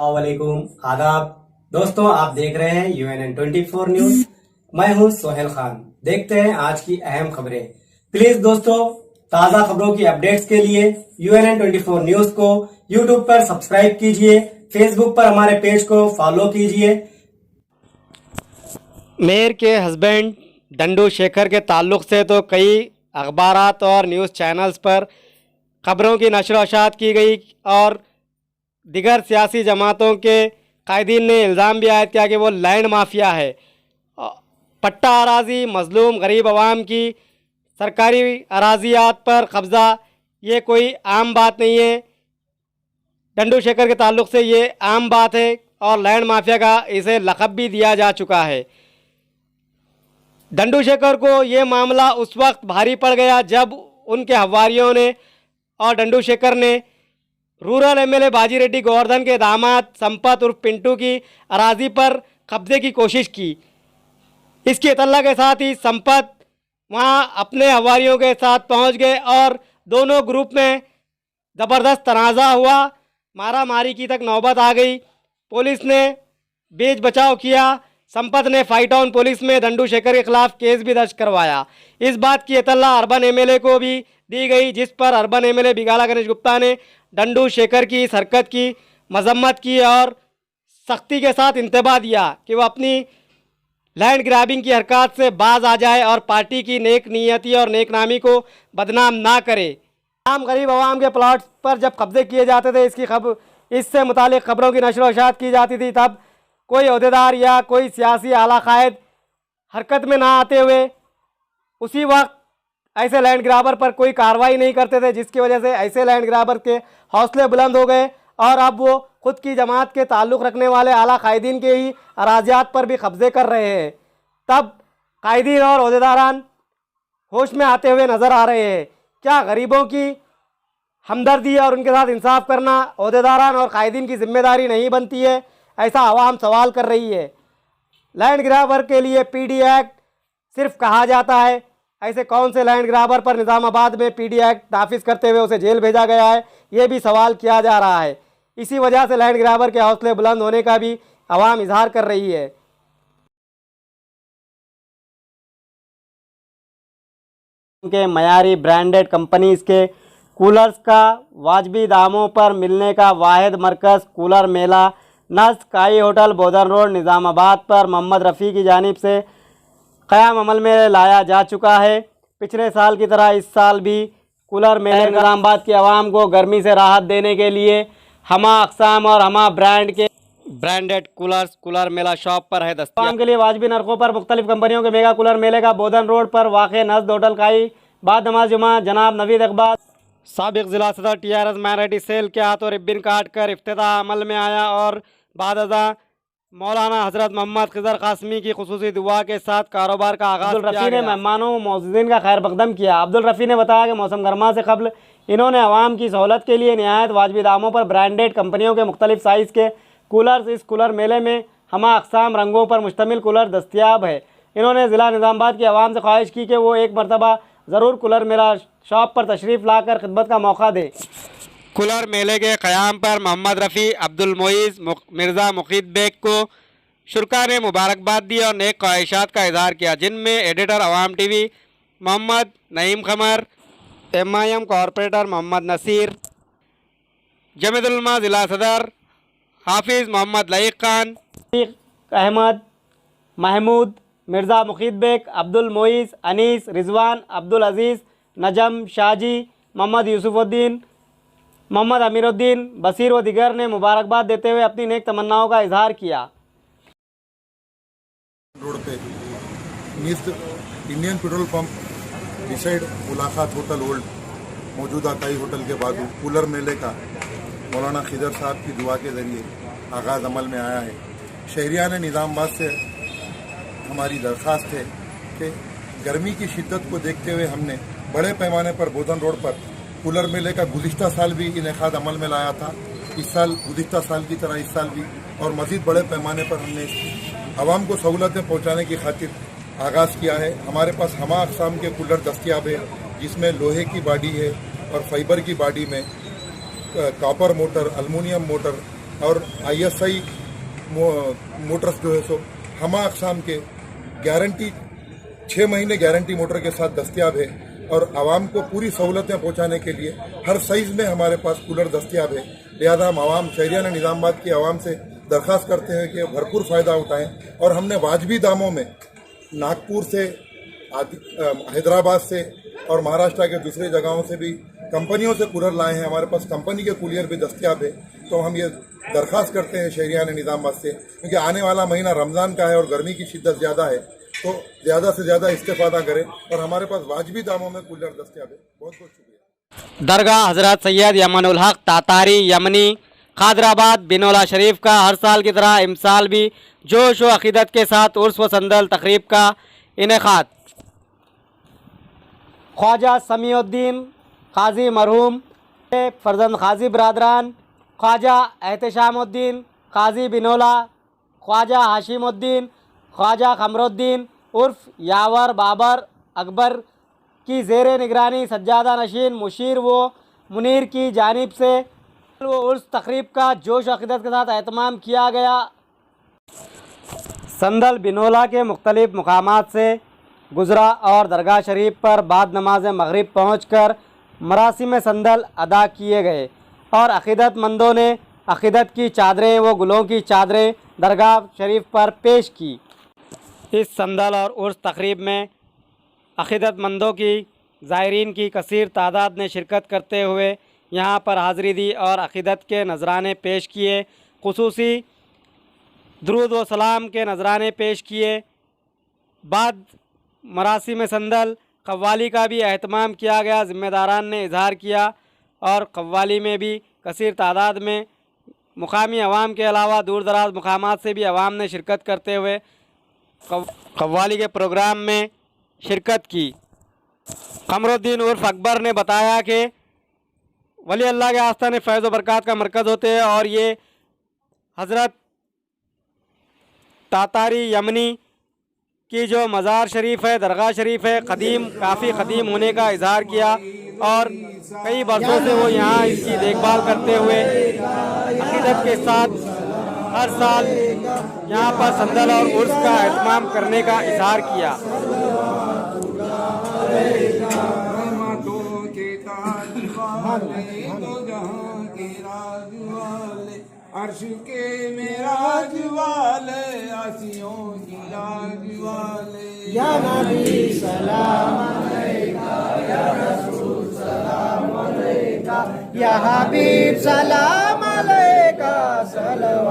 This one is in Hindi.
अस्सलामुअलैकुम, आदाब दोस्तों, आप देख रहे हैं UNN24 न्यूज। मैं हूं सोहेल खान। देखते हैं आज की अहम खबरें। प्लीज दोस्तों, ताजा खबरों की अपडेट्स के लिए UNN24 न्यूज को यूट्यूब पर सब्सक्राइब कीजिए, फेसबुक पर हमारे पेज को फॉलो कीजिए। मेयर के हस्बैंड डंडू शेखर के ताल्लुक से तो कई अखबारात और न्यूज़ चैनल्स पर खबरों की नशर व अशात की गई और दिगर सियासी जमातों के कायदीन ने इल्ज़ाम भी आयद किया कि वो लैंड माफिया है। पट्टा अराजी मजलूम गरीब आवाम की सरकारी अराजियात पर कब्ज़ा ये कोई आम बात नहीं है। डंडू शेखर के ताल्लुक से ये आम बात है और लैंड माफिया का इसे लक़ब भी दिया जा चुका है। डंडू शेखर को ये मामला उस वक्त भारी पड़ गया जब उनके हवारियों ने और डंडू शेखर ने रूरल MLA बाजी रेड्डी गोवर्धन के दामाद संपत उर्फ पिंटू की अराजी पर कब्जे की कोशिश की। इसकी इतला के साथ ही संपत वहां अपने हवारियों के साथ पहुंच गए और दोनों ग्रुप में ज़बरदस्त तनाज़ा हुआ, मारा मारी की तक नौबत आ गई। पुलिस ने बीच बचाव किया। संपत ने फाइट ऑन पुलिस में डंडू शेखर के खिलाफ केस भी दर्ज करवाया। इस बात की इतला अर्बन MLA को भी दी गई, जिस पर अर्बन MLA बिगाला गणेश गुप्ता ने डंडू शेखर की इस हरकत की मजम्मत की और सख्ती के साथ इंतबाह दिया कि वह अपनी लैंड ग्रैबिंग की हरकत से बाज आ जाए और पार्टी की नेक नीयती और नेक नामी को बदनाम ना करे। आम गरीब आवाम के प्लॉट्स पर जब कब्जे किए जाते थे, इससे मुतालिक खबरों की नशर व इशाअत की जाती थी, तब कोई अहदेदार या कोई सियासी आला कायद हरकत में ना आते हुए उसी वक्त ऐसे लैंड ग्राबर पर कोई कार्रवाई नहीं करते थे, जिसकी वजह से ऐसे लैंड ग्राबर के हौसले बुलंद हो गए और अब वो खुद की जमात के ताल्लुक़ रखने वाले आला कायदीन के ही अराजियात पर भी कब्जे कर रहे हैं। तब कायदीन और अहदेदारान होश में आते हुए नज़र आ रहे हैं। क्या गरीबों की हमदर्दी और उनके साथ इंसाफ करना अहदेदारान और कायदीन की जिम्मेदारी नहीं बनती है? ऐसा आवाम सवाल कर रही है। लैंड ग्राबर के लिए PD एक्ट सिर्फ कहा जाता है। ऐसे कौन से लैंड ग्राबर पर निज़ामाबाद में PD एक्ट नाफिज करते हुए उसे जेल भेजा गया है, ये भी सवाल किया जा रहा है। इसी वजह से लैंड ग्राबर के हौसले बुलंद होने का भी आवाम इजहार कर रही है। के मयारी ब्रांडेड कंपनीज के कूलर्स का वाजबी दामों पर मिलने का वाहिद मरकज़ कूलर मेला नज़ स्काई होटल बोधन रोड निज़ामाबाद पर मोहम्मद रफ़ी की जानिब से क़याम अमल में लाया जा चुका है। पिछले साल की तरह इस साल भी कूलर मेले निज़ामाबाद की आवाम को गर्मी से राहत देने के लिए हमा अक़साम और हमा ब्रांड के ब्रांडेड कूलर्स कूलर मेला शॉप पर है दस्तयाब। आवाम के लिए वाजबी नरखों पर मुख्तलिफ कंपनियों के मेगा कूलर मेले का बोधन रोड पर वाक़ नज़द होटल काई बाद नमाज जुमा जनाब नवीद इकबाल साबिक़ ज़िला सदर TRS मैरिटी सेल के हाथों रिब्बिन काट कर इफ्तिताह अमल में आया और बाद अज़ा मौलाना हज़रत मोहम्मद खिज़र कासमी की खुसूसी दुआ के साथ कारोबार का आगाज़ अब्दुल रफ़ी ने मेहमानों व मौजूदीन का खैर मकदम किया। अब्दुल रफ़ी ने बताया कि मौसम गर्मा से कबल इन्होंने आवाम की सहूलत के लिए नहायत वाजबी दामों पर ब्रांडेड कंपनियों के मुख्तलिफ साइज़ के कूलर्स इस कूलर मेले में हमा अक़साम रंगों पर मुश्तमिल कूलर दस्तियाब है। इन्होंने ज़िला निज़ामाबाद की आवाम से ख्वाहिश की कि वो एक मरतबा ज़रूर कूलर मेला शॉप पर तशरीफ़ लाकर खिदमत का मौका दे। कूलर मेले के क़याम पर मोहम्मद रफ़ी अब्दुल मोइज़ मिर्ज़ा मुक़ीद बेग को शुरका ने मुबारकबाद दी और नेक ख्वाहिशात का इजहार किया, जिनमें एडिटर अवाम TV मोहम्मद नईम क़मर, MIM कॉरपोरेटर मोहम्मद नसीर, जमीयतुल उलमा ज़िला सदर हाफिज़ मोहम्मद लईक खान, अहमद, महमूद, मिर्ज़ा मुक़ीद बेग, अब्दुल मोइज़, अनीस, रिजवान, अब्दुल अज़ीज़, नजम, शाजी, मोहम्मद यूसुफ़ुद्दीन, मोहम्मद अमीरुद्दीन, बसीर व दिगर ने मुबारकबाद देते हुए अपनी नेक तमन्नाओं का इजहार किया। रोड पे निफ्ट इंडियन पेट्रोल पंप डिसाइड मुलाकात होटल ओल्ड मौजूदा काई होटल के बाजू कूलर मेले का मौलाना खिदर साहब की दुआ के ज़रिए आगाज़ अमल में आया है। शहरियान निज़ामाबाद से हमारी दरख्वास्त है कि गर्मी की शिद्दत को देखते हुए हमने बड़े पैमाने पर बोधन रोड पर कूलर मेले का गुज़िश्ता साल भी इनेकाद अमल में लाया था। इस साल गुज़िश्ता साल की तरह इस साल भी और मज़ीद बड़े पैमाने पर हमने आवाम को सहूलतें पहुँचाने की खातिर आगाज़ किया है। हमारे पास हमा अक़साम के कूलर दस्तियाब है, जिसमें लोहे की बॉडी है और फाइबर की बॉडी में कॉपर मोटर, अलमुनियम मोटर और ISI मोटर्स जो है सो हमा अक़साम के गारंटी 6 महीने गारंटी मोटर के साथ दस्तियाब है। और आवाम को पूरी सहूलतें पहुंचाने के लिए हर साइज़ में हमारे पास कूलर दस्तियाब है। लिहाजा हम आवाम शहरियान निज़ामाबाद की आवाम से दरख्वास्त करते हैं कि भरपूर फ़ायदा उठाएं। और हमने वाजबी दामों में नागपुर से, हैदराबाद से और महाराष्ट्र के दूसरे जगहों से भी कंपनियों से कूलर लाए हैं। हमारे पास कंपनी के कूलर भी दस्तियाब है। तो हम ये दरख्वास्त करते हैं शहरियान निज़ामाबाद से, क्योंकि आने वाला महीना रमज़ान का है और गर्मी की शिद्दत ज़्यादा है, तो ज़्यादा से ज़्यादा इस्तेफादा करें। और हमारे पास वाजबी दामों में कूलर दस्तियाब है। बहुत बहुत शुक्रिया। दरगाह हज़रत सैयद यमनुल हक तातारी यमनी खादराबाद बिनौला शरीफ का हर साल की तरह इमसाल भी जोश व अक़ीदत के साथ उर्स व संदल तक़रीब का इनेक़ाद। ख्वाजा समीउद्दीन काजी मरहूम फर्जंद काजी बरदरान, ख्वाजा एहतशामुद्दीन काजी बिनौला, ख्वाजा हाशिमुद्दीन, ख्वाजा कमरुद्दीन उर्फ यावर बाबर अकबर की ज़ेर निगरानी सज्जादा नशीन मुशीर व मुनीर की जानिब से वो उर्स तक़रीब का जोश अक़ीदत के साथ एहतमाम किया गया। संदल बिनौला के मुख्तलिफ़ मकामात से गुज़रा और दरगाह शरीफ पर बाद नमाज मगरिब पहुँच कर मरासिम संदल अदा किए गए और अक़ीदतमंदों ने अक़ीदत की चादरें व गुलों की चादरें दरगाह शरीफ पर पेश की। इस संदल और उर्स तक़रीब में अक़ीदतमंदों की ज़ायरीन की कसीर तादाद ने शिरकत करते हुए यहाँ पर हाज़री दी और अक़ीदत के नजराने पेश किए। ख़ुसूसी दुरूद व सलाम के नजराने पेश किए। बाद मरासिम संदल कव्वाली का भी अहतमाम किया गया। ज़िम्मेदारान ने इजहार किया और कव्वाली में भी कसीर तादाद में मुकामी अवाम के अलावा दूर दराज मुकामात से भी अवाम ने शिरकत करते हुए कव्वाली के प्रोग्राम में शिरकत की। कमरुद्दीन उर्फ अकबर ने बताया कि वली अल्लाह के आस्थान फैज़ व बरक़ात का मरकज़ होते हैं और ये हज़रत तातारी यमनी की जो मज़ार शरीफ है, दरगाह शरीफ है, काफ़ी क़दीम होने का इजहार किया और कई बरसों से वो यहाँ इसकी देखभाल करते हुए अक़ीदत के साथ हर साल यहाँ पर संदल और उर्स का एहतमाम करने का इजहार किया। अर्श के मेराज वाले आसियों की लाज वाले या नबी सलाम अलैका या रसूल सलाम अलैका या हबीब सलाम अलैका सलाम